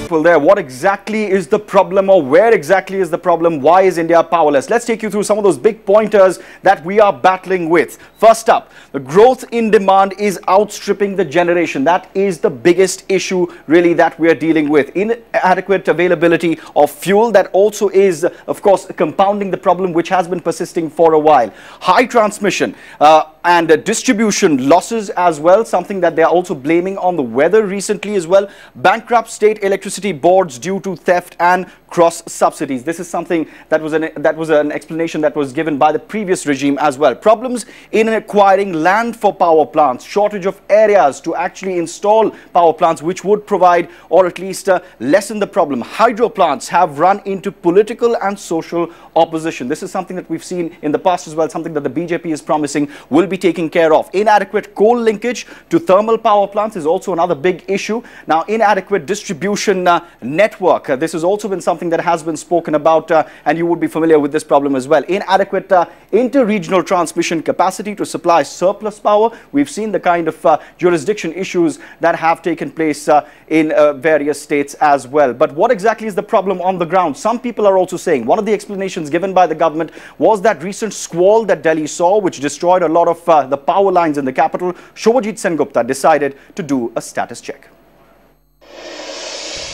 Well, there, what exactly is the problem, or where exactly is the problem? Why is India powerless? Let's take you through some of those big pointers that we are battling with. First up, the growth in demand is outstripping the generation. That is the biggest issue really that we are dealing with. Inadequate availability of fuel, that also is, of course, compounding the problem which has been persisting for a while. High transmission and distribution losses as well, something that they are also blaming on the weather recently as well. Bankrupt state electricity boards due to theft and cross subsidies. This is something that was an explanation that was given by the previous regime as well. Problems in acquiring land for power plants, shortage of areas to actually install power plants which would provide or at least lessen the problem. Hydro plants have run into political and social opposition. This is something that we've seen in the past as well, something that the BJP is promising will be taken care of. Inadequate coal linkage to thermal power plants is also another big issue. Now, inadequate distribution network. This has also been something that has been spoken about, and you would be familiar with this problem as well. Inadequate inter-regional transmission capacity to supply surplus power. We've seen the kind of jurisdiction issues that have taken place in various states as well. But what exactly is the problem on the ground? Some people are also saying one of the explanations given by the government was that recent squall that Delhi saw, which destroyed a lot of the power lines in the capital. Shobhajit Sengupta decided to do a status check.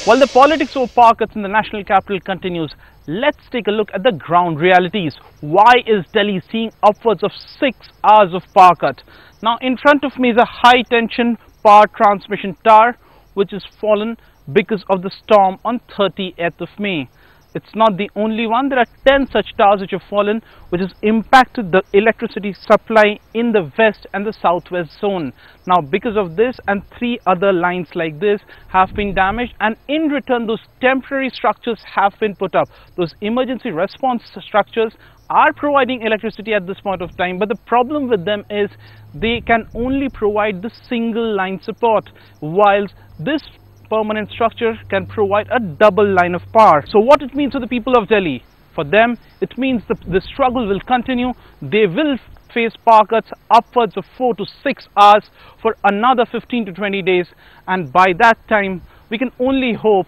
While the politics over power cuts in the national capital continues, let's take a look at the ground realities. Why is Delhi seeing upwards of 6 hours of power cut? Now, in front of me is a high tension power transmission tower which has fallen because of the storm on 30th of May. It's not the only one. There are 10 such towers which have fallen, which has impacted the electricity supply in the west and the southwest zone. Now, because of this, and 3 other lines like this have been damaged, and in return those temporary structures have been put up. Those emergency response structures are providing electricity at this point of time, but the problem with them is they can only provide the single line support, whilst this permanent structure can provide a double line of power. So what it means to the people of Delhi? For them, it means the struggle will continue. They will face power cuts upwards of 4 to 6 hours for another 15 to 20 days. And by that time, we can only hope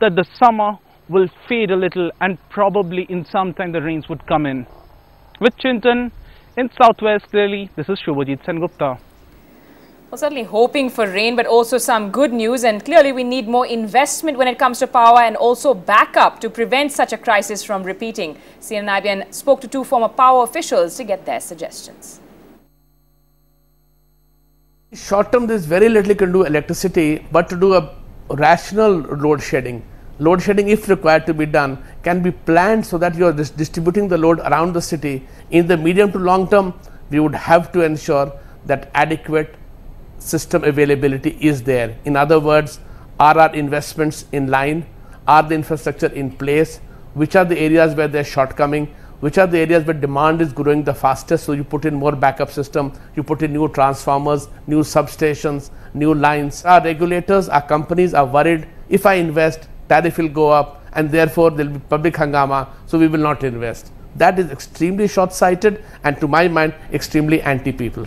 that the summer will fade a little and probably in some time the rains would come in. With Chintan in Southwest Delhi, this is Shobhajit Sengupta. Well, certainly hoping for rain, but also some good news. And clearly we need more investment when it comes to power and also backup to prevent such a crisis from repeating. CNN IBN spoke to 2 former power officials to get their suggestions. Short term, there is very little you can do electricity, but to do a rational load shedding. Load shedding, if required to be done, can be planned so that you are distributing the load around the city. In the medium to long term, we would have to ensure that adequate system availability is there. In other words, are our investments in line? Are the infrastructure in place? Which are the areas where there is shortcoming? Which are the areas where demand is growing the fastest? So you put in more backup system, you put in new transformers, new substations, new lines. Our regulators, our companies are worried, if I invest, tariff will go up and therefore there will be public hangama, so we will not invest. That is extremely short-sighted and to my mind extremely anti-people.